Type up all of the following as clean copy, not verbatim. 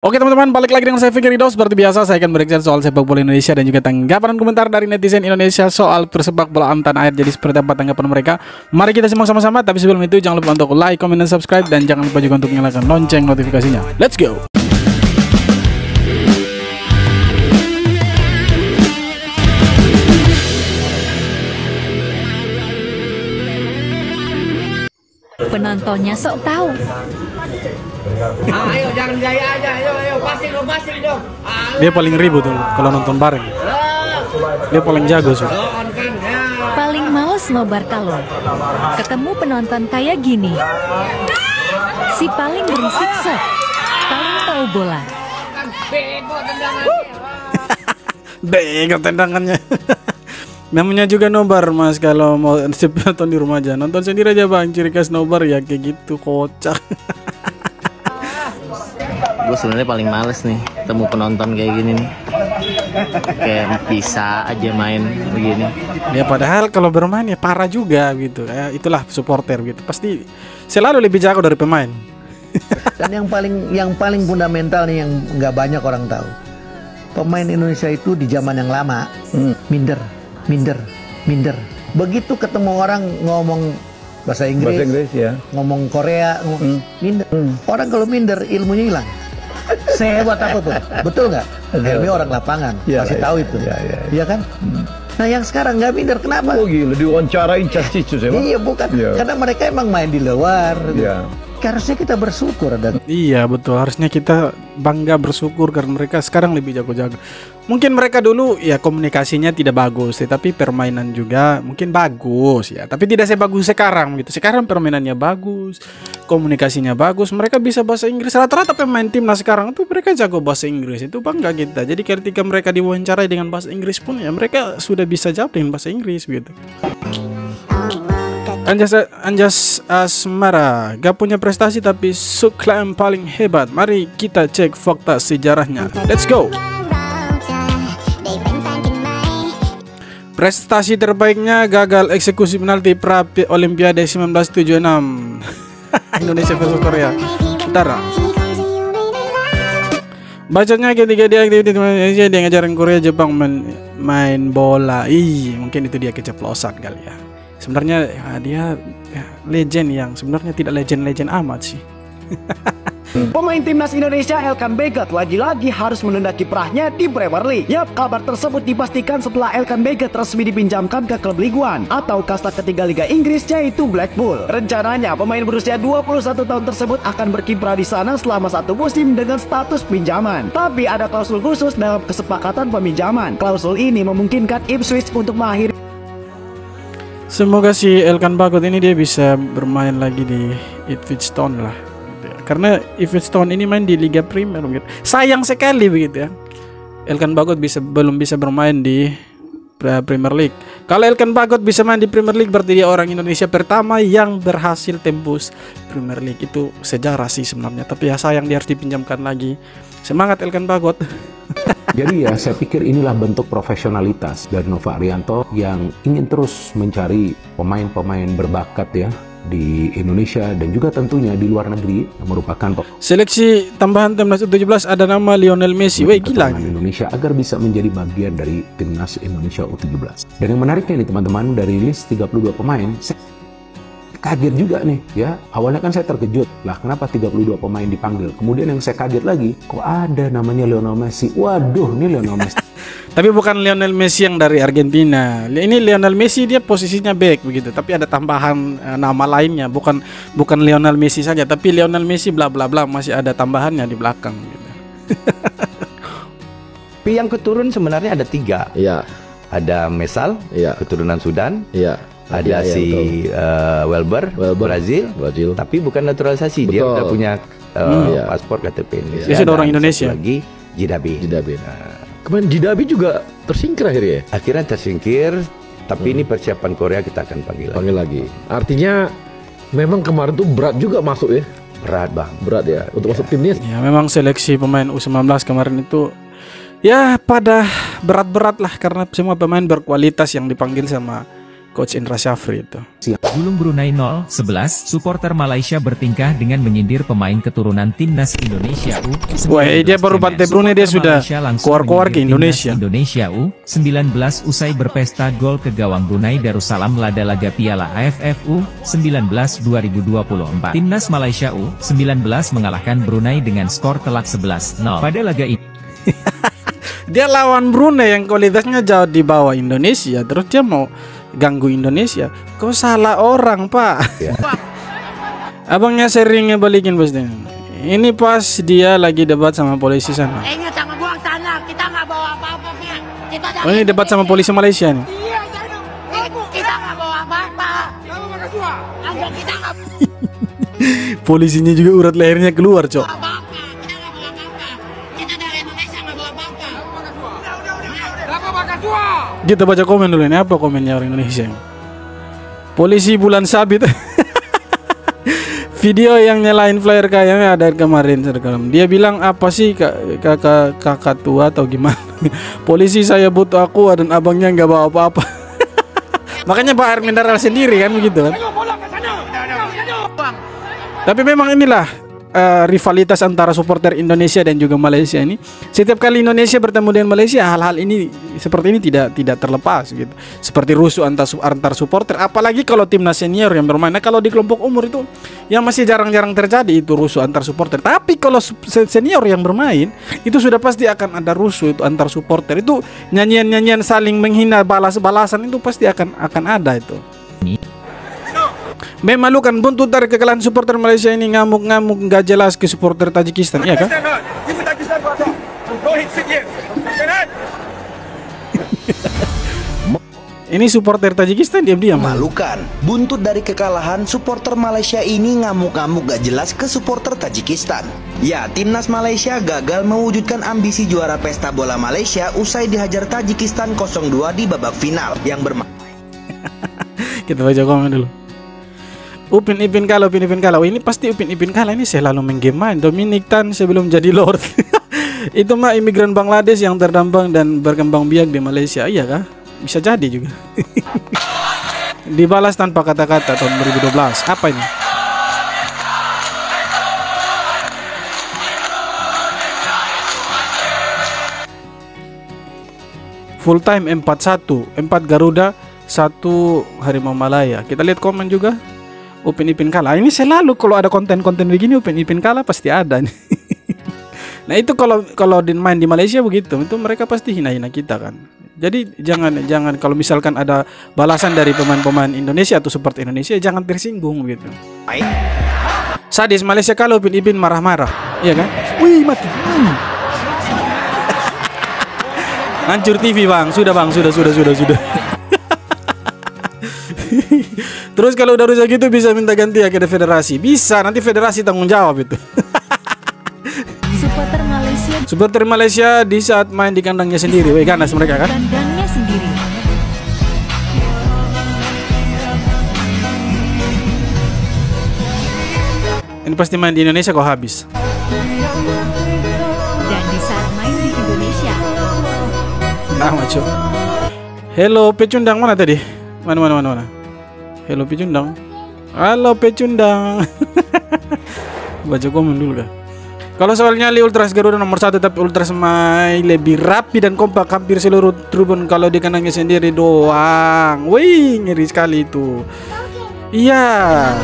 Oke teman-teman, balik lagi dengan saya Fikri Rido. Seperti biasa saya akan berbicara soal sepak bola Indonesia dan juga tanggapan dan komentar dari netizen Indonesia soal persepak bolaan tanah air. Jadi seperti apa tanggapan mereka? Mari kita simak sama-sama. Tapi sebelum itu jangan lupa untuk like, comment, dan subscribe. Dan jangan lupa juga untuk nyalakan lonceng notifikasinya. Let's go! Penontonnya sok tahu. Ayo jangan gaya aja, ayo passing dong. Dia paling ribut tuh kalau nonton bareng. Dia paling jago sih. Paling males nobar kalau ketemu penonton kayak gini. Si paling berisik sok, paling tahu bola. Bego tendangannya. Namanya juga nobar mas, kalau mau nonton di rumah aja, nonton sendiri aja bang. Ciri khas nobar ya kayak gitu, kocak. Gue sebenarnya paling males nih ketemu penonton kayak gini nih, kayak bisa aja main begini. Ya padahal kalau bermain ya parah juga gitu. Itulah supporter gitu, pasti selalu lebih jago dari pemain. Dan yang paling fundamental nih yang nggak banyak orang tahu, pemain Indonesia itu di zaman yang lama minder. Begitu ketemu orang ngomong bahasa Inggris ya, ngomong Korea, minder. Orang kalau minder ilmunya hilang. Sehebat apapun, betul nggak? Helmi orang lapangan pasti tahu itu, iya kan? Nah yang sekarang nggak minder, kenapa? Oh gila, diwawancarain cacicu saya. Iya bukan, karena mereka emang main di luar. Harusnya kita bersyukur ada. Iya betul, harusnya kita bangga bersyukur karena mereka sekarang lebih jago-jago. Mungkin mereka dulu ya komunikasinya tidak bagus, tetapi permainan juga mungkin bagus ya. Tapi tidak sebagus sekarang gitu. Sekarang permainannya bagus, komunikasinya bagus, mereka bisa bahasa Inggris. Rata-rata pemain timnas sekarang tuh mereka jago bahasa Inggris, itu bangga kita. Jadi ketika mereka diwawancarai dengan bahasa Inggris pun ya mereka sudah bisa jawab dengan bahasa Inggris gitu. Anjas Asmara gak punya prestasi tapi Suklaim paling hebat. Mari kita cek fakta sejarahnya. Let's go. Prestasi terbaiknya gagal eksekusi penalti pra Olimpiade 1976. Indonesia versus Korea Utara. Bacanya ketika dia aktivitas Indonesia, dia ngajarin Korea Jepang main bola. Mungkin itu dia keceplosan kali ya. Sebenarnya dia legend yang sebenarnya tidak legend amat sih. Pemain timnas Indonesia Elkan Bagot lagi-lagi harus menunda kiprahnya di Premier League. Yap, kabar tersebut dipastikan setelah Elkan Bagot resmi dipinjamkan ke klub Ligue 1 atau kasta ketiga Liga Inggris, yaitu Blackpool. Rencananya pemain berusia 21 tahun tersebut akan berkiprah di sana selama 1 musim dengan status pinjaman. Tapi ada klausul khusus dalam kesepakatan peminjaman. Klausul ini memungkinkan Ipswich untuk mengakhiri. Semoga si Elkan Bagot ini dia bisa bermain lagi di Ipswich Town lah. Karena Ipswich Town ini main di Liga Premier gitu. Sayang sekali begitu ya. Elkan Bagot belum bisa bermain di Premier League. Kalau Elkan Bagot bisa main di Premier League berarti dia orang Indonesia pertama yang berhasil tembus Premier League. Itu sejarah sih sebenarnya. Tapi ya sayang dia harus dipinjamkan lagi. Semangat Elkan Bagot. Jadi ya saya pikir inilah bentuk profesionalitas dari Nova Arianto yang ingin terus mencari pemain-pemain berbakat ya di Indonesia dan juga tentunya di luar negeri yang merupakan seleksi tambahan timnas U17 ada nama Lionel Messi. Wih gila Indonesia agar bisa menjadi bagian dari timnas Indonesia U17. Dan yang menariknya nih teman-teman, dari list 32 pemain saya kaget juga nih ya. Awalnya kan saya terkejut lah kenapa 32 pemain dipanggil. Kemudian yang saya kaget lagi, kok ada namanya Lionel Messi. Waduh, ini Lionel Messi. Tapi bukan Lionel Messi yang dari Argentina. Ini Lionel Messi dia posisinya back begitu. Tapi ada tambahan nama lainnya. Bukan Lionel Messi saja, tapi Lionel Messi bla bla bla masih ada tambahannya di belakang gitu. Tapi yang keturun sebenarnya ada 3. Iya. Ada Mesal, keturunan Sudan. Iya. Ada si Welber, Brazil, tapi bukan naturalisasi. Dia udah punya paspor KTP Indonesia. Dia sudah orang Indonesia. Lagi Jidabi. Kemarin Jidabi juga tersingkir akhirnya. Akhirnya tersingkir, tapi ini persiapan Korea kita akan panggil lagi. Artinya memang kemarin tuh berat juga masuk ya. Berat bang. Berat ya untuk masuk timnya. Ya memang seleksi pemain U19 kemarin itu ya pada berat-berat lah karena semua pemain berkualitas yang dipanggil sama Coach Indra Syafri itu. Gulung Brunei 0-11, supporter Malaysia bertingkah dengan menyindir pemain keturunan timnas Indonesia U19. Wah, dia baru pantai Brunei dia sudah keluar-keluar ke Indonesia. Indonesia U19 usai berpesta gol ke gawang Brunei Darussalam laga Piala AFF U19 2024. Timnas Malaysia U19 mengalahkan Brunei dengan skor telak 11-0 pada laga ini. Dia lawan Brunei yang kualitasnya jauh di bawah Indonesia, terus dia mau ganggu Indonesia. Kau salah orang, Pak. Ya. Abangnya sering ngebalikin pasti. Ini pas dia lagi debat sama polisi sana. Ingat jangan buang tanah, kita nggak bawa apa-apa, Pak. Oh, ini debat sama polisi Malaysia nih. Iya, kita nggak bawa apa-apa. Kita nggak. Polisinya juga urat lehernya keluar, Cok. Kita baca komen dulu ini, apa komennya orang Indonesia? Polisi bulan sabit. Video yang nyalain flyer kayaknya ada kemarin serkalam. Dia bilang apa sih kakak tua atau gimana? Polisi saya butuh aku dan abangnya nggak bawa apa-apa. Makanya Pak Air Mineral sendiri kan begitu kan. Tapi memang inilah rivalitas antara supporter Indonesia dan juga Malaysia ini. Setiap kali Indonesia bertemu dengan Malaysia, hal-hal ini seperti ini tidak terlepas gitu. Seperti rusuh antar supporter, apalagi kalau timnas senior yang bermain. Nah, kalau di kelompok umur itu yang masih jarang-jarang terjadi itu rusuh antar supporter. Tapi kalau senior yang bermain, itu sudah pasti akan ada rusuh itu antar supporter. Itu nyanyian-nyanyian saling menghina, balas-balasan itu pasti akan ada itu. Memalukan, buntut dari kekalahan supporter Malaysia ini, ngamuk-ngamuk nggak jelas ke supporter Tajikistan, iya kan? Ini supporter Tajikistan diam-diam. Memalukan, buntut dari kekalahan supporter Malaysia ini ngamuk-ngamuk gak jelas ke supporter Tajikistan. Ya, timnas Malaysia gagal mewujudkan ambisi juara pesta bola Malaysia usai dihajar Tajikistan 0-2 di babak final yang bermain. Kita baca komen dulu. Upin Ipin Kala. Ini pasti Upin Ipin Kala ini selalu menggemain Dominic Tan sebelum jadi Lord. Itu mah imigran Bangladesh yang terdampang dan berkembang biak di Malaysia, iya kah? Bisa jadi juga. Dibalas tanpa kata-kata tahun 2012. Apa ini? Full time 4-1, 4 Garuda, 1 Harimau Malaya. Kita lihat komen juga. Upin Ipin Kala. Ini selalu kalau ada konten-konten begini Upin Ipin Kala pasti ada nih. Nah itu kalau main di Malaysia begitu, itu mereka pasti hina-hina kita kan. Jadi jangan kalau misalkan ada balasan dari pemain-pemain Indonesia atau seperti Indonesia, jangan tersinggung gitu. Sadis Malaysia kalau Upin Ipin marah-marah, iya kan? Wih mati. Hancur TV bang, sudah bang, sudah. Terus kalau udah rusak gitu bisa minta ganti ya ke federasi. Bisa, nanti federasi tanggung jawab itu. Supporter Malaysia di saat main di kandangnya sendiri. Weh, ganas mereka kan? Kandangnya sendiri. Ini pasti main di Indonesia kok habis. Dan di saat main di Indonesia. Nah, maco. Hello, pecundang mana tadi? Mana? Hello pecundang. Halo pecundang. Baca komen dulu kah? Kalau soal nyali Ultras Garuda nomor 1, tapi Ultras Mai lebih rapi dan kompak hampir seluruh tribun kalau di kandangnya sendiri doang. Wih, ngeri sekali itu. Iya.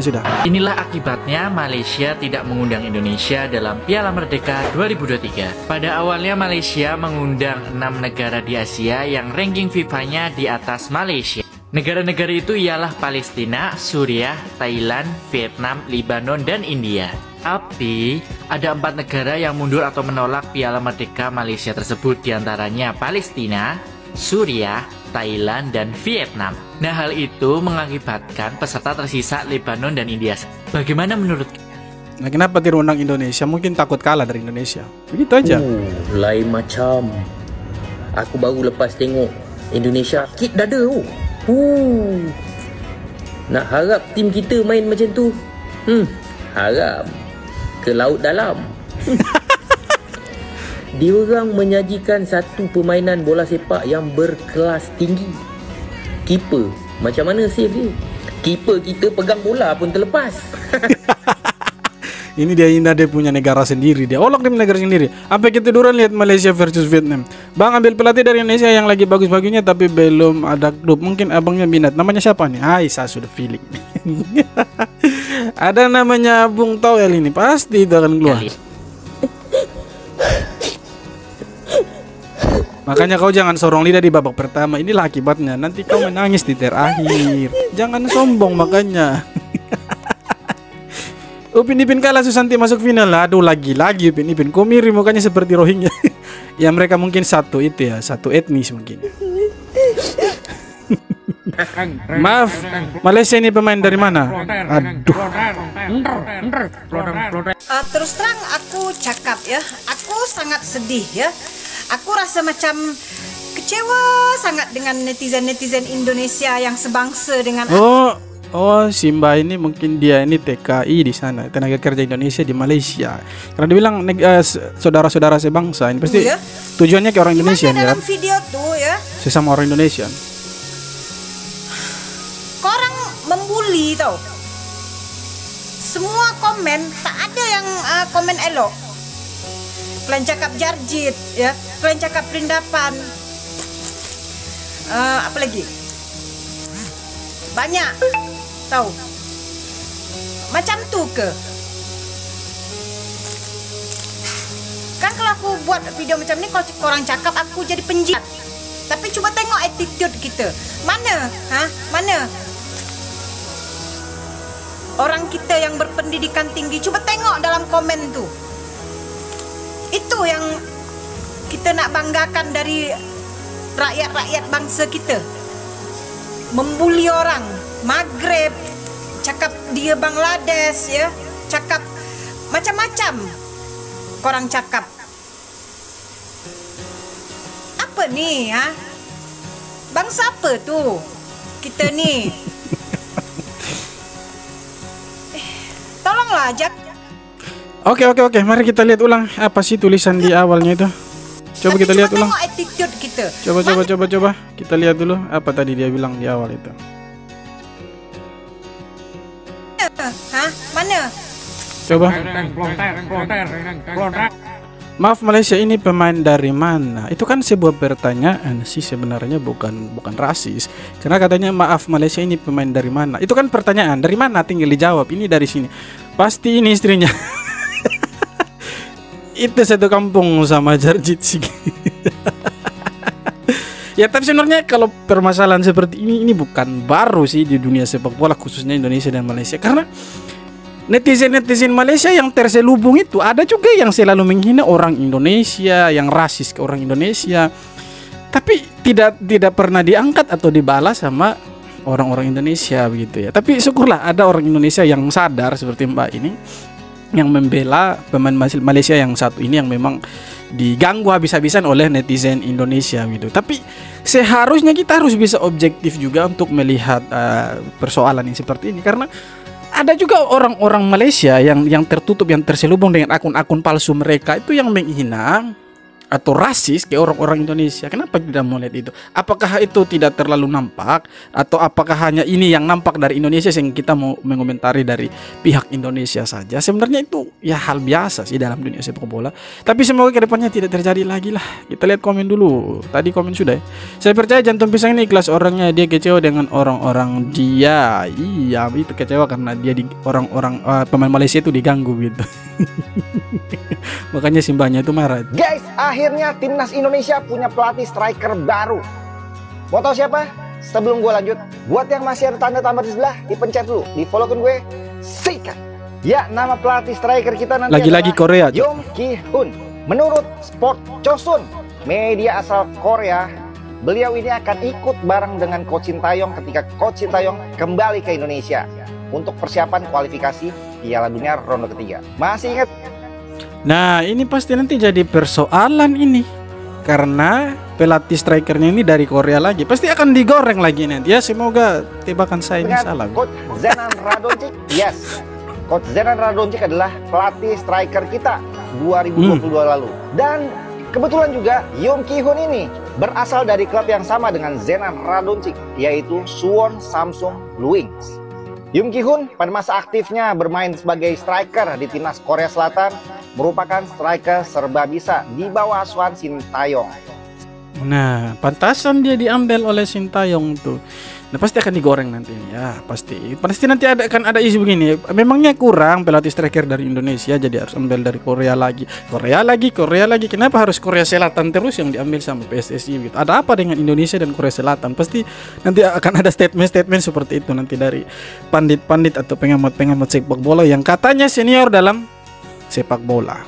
Sudah. Inilah akibatnya Malaysia tidak mengundang Indonesia dalam Piala Merdeka 2023. Pada awalnya Malaysia mengundang 6 negara di Asia yang ranking FIFA-nya di atas Malaysia. Negara-negara itu ialah Palestina, Suriah, Thailand, Vietnam, Lebanon, dan India. Tapi ada 4 negara yang mundur atau menolak Piala Merdeka Malaysia tersebut, diantaranya Palestina, Suriah, Thailand, dan Vietnam. Nah, hal itu mengakibatkan peserta tersisa Lebanon dan India. Bagaimana menurut? Nah, kenapa tidak undang Indonesia? Mungkin takut kalah dari Indonesia. Begitu aja. Lain macam. Aku baru lepas tengok Indonesia kit dada. Nak harap tim kita main macam tu. Haram. Ke laut dalam. Diorang menyajikan satu permainan bola sepak yang berkelas tinggi. Keeper. Macam mana save dia? Keeper kita pegang bola pun terlepas. Ini dia indah, dia punya negara sendiri, dia olok di negara sendiri. Sampai kita duluan lihat Malaysia versus Vietnam. Bang ambil pelatih dari Indonesia yang lagi bagus-bagusnya tapi belum ada klub. Mungkin abangnya minat. Namanya siapa nih? Saya sudah feeling. Ada namanya Bung Toel ini, pasti itu akan keluar. Makanya kau jangan sorong lidah di babak pertama. Inilah akibatnya. Nanti kau menangis di terakhir. Jangan sombong makanya. Upin Ipin kalah, Susanti masuk final. Aduh, lagi-lagi Upin Ipin. Kok mirip mukanya seperti Rohingya. Ya mereka mungkin satu itu ya, satu etnis mungkin. Maaf, Malaysia ini pemain dari mana? Aduh. Terus terang aku cakap ya, aku sangat sedih ya. Aku rasa macam kecewa sangat dengan netizen-netizen Indonesia yang sebangsa dengan Oh, Simba ini mungkin dia ini TKI di sana, tenaga kerja Indonesia di Malaysia. Karena dia bilang saudara-saudara sebangsa, ini pasti tujuannya ke orang Indonesia ya. Dalam video tuh ya, sesama orang Indonesia. Korang membuli tau. Semua komen tak ada yang komen elok. Kalian cakap jarjit ya, kalian cakap perindapan. Apa lagi? Banyak tahu. Macam tu ke? Kan kalau aku buat video macam ni, kalau korang cakap aku jadi penjilat. Tapi cuba tengok attitude kita. Mana? Mana? Orang kita yang berpendidikan tinggi, cuba tengok dalam komen tu. Itu yang kita nak banggakan dari rakyat-rakyat bangsa kita. Membuli orang Maghreb, cakap dia Bangladesh ya, cakap macam-macam korang cakap. Apa ni bangsa apa tu kita ni? Tolonglah Jack. Oke, mari kita lihat ulang apa sih tulisan di awalnya itu. Coba kita lihat ulang. Tengok attitude kita. Coba kita lihat dulu apa tadi dia bilang di awal itu. Mana? Coba. Maaf, Malaysia ini pemain dari mana? Itu kan sebuah pertanyaan sih sebenarnya, bukan rasis. Karena katanya maaf, Malaysia ini pemain dari mana? Itu kan pertanyaan, dari mana tinggal dijawab. Ini dari sini. Pasti ini istrinya. Itu satu kampung sama Jarjit sih. Ya tapi sebenarnya kalau permasalahan seperti ini bukan baru sih di dunia sepak bola, khususnya Indonesia dan Malaysia. Karena netizen Malaysia yang terselubung itu ada juga yang selalu menghina orang Indonesia, yang rasis ke orang Indonesia, tapi tidak pernah diangkat atau dibalas sama orang-orang Indonesia begitu ya. Tapi syukurlah ada orang Indonesia yang sadar seperti Mbak ini, yang membela pemain Malaysia yang satu ini yang memang diganggu habis-habisan oleh netizen Indonesia gitu. Tapi seharusnya kita harus bisa objektif juga untuk melihat persoalan yang seperti ini, karena ada juga orang-orang Malaysia yang tertutup, yang terselubung dengan akun-akun palsu mereka itu yang menghina atau rasis ke orang-orang Indonesia. Kenapa tidak mau lihat itu? Apakah itu tidak terlalu nampak, atau apakah hanya ini yang nampak dari Indonesia sehingga kita mau mengomentari dari pihak Indonesia saja? Sebenarnya itu ya hal biasa sih dalam dunia sepak bola. Tapi semoga kedepannya tidak terjadi lagi lah. Kita lihat komen dulu. Tadi komen sudah ya. Saya percaya jantung pisang ini ikhlas orangnya, dia kecewa dengan orang-orang dia. Iya, itu kecewa karena dia orang-orang pemain Malaysia itu diganggu gitu. Makanya Simbanya itu marah. Guys, akhirnya timnas Indonesia punya pelatih striker baru. Mau tahu siapa? Sebelum gue lanjut, buat yang masih ada tanda tambah di sebelah, dipencet dulu, di follow-kan gue, sikat. Ya, nama pelatih striker kita nanti lagi-lagi Korea. Yong Ki-hun. Menurut Sport Chosun, media asal Korea, beliau ini akan ikut bareng dengan Coach Sintayong ketika Coach Sintayong kembali ke Indonesia untuk persiapan kualifikasi Piala Dunia ronde ketiga. Masih ingat? Nah, ini pasti nanti jadi persoalan ini, karena pelatih strikernya ini dari Korea lagi, pasti akan digoreng lagi nanti ya. Semoga tebakan saya ini salah. Coach Zenan Radonjic, yes, Coach Zenan Radonjic adalah pelatih striker kita 2022 lalu. Dan kebetulan juga Yong Ki-hun ini berasal dari klub yang sama dengan Zenan Radoncic, yaitu Suwon Samsung Luwings. Jung Ki-hoon pada masa aktifnya bermain sebagai striker di timnas Korea Selatan, merupakan striker serba bisa di bawah asuhan Shin Tae-yong. Nah, pantasan dia diambil oleh Shin Tae-yong tuh. Nah, pasti akan digoreng nanti ya, pasti nanti akan ada isu begini. Memangnya kurang pelatih striker dari Indonesia, jadi harus ambil dari Korea lagi. Kenapa harus Korea Selatan terus yang diambil sama PSSI gitu? Ada apa dengan Indonesia dan Korea Selatan? Pasti nanti akan ada statement seperti itu nanti dari pandit-pandit atau pengamat sepak bola yang katanya senior dalam sepak bola.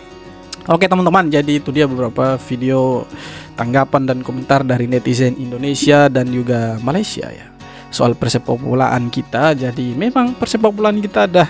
Oke teman-teman, jadi itu dia beberapa video tanggapan dan komentar dari netizen Indonesia dan juga Malaysia ya soal persepak bolaan kita. Jadi memang persepak bolaan kita ada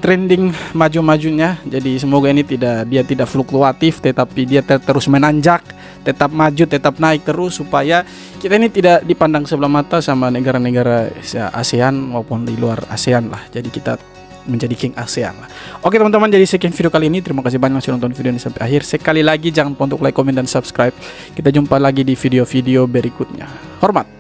trending maju-majunya. Jadi semoga ini tidak fluktuatif, tetapi dia terus menanjak, tetap maju, tetap naik terus, supaya kita ini tidak dipandang sebelah mata sama negara-negara ASEAN maupun di luar ASEAN lah. Jadi kita menjadi King ASEAN lah. Oke teman-teman, jadi sekian video kali ini. Terima kasih banyak sudah nonton video ini sampai akhir. Sekali lagi jangan lupa untuk like, komen, dan subscribe. Kita jumpa lagi di video-video berikutnya. Hormat.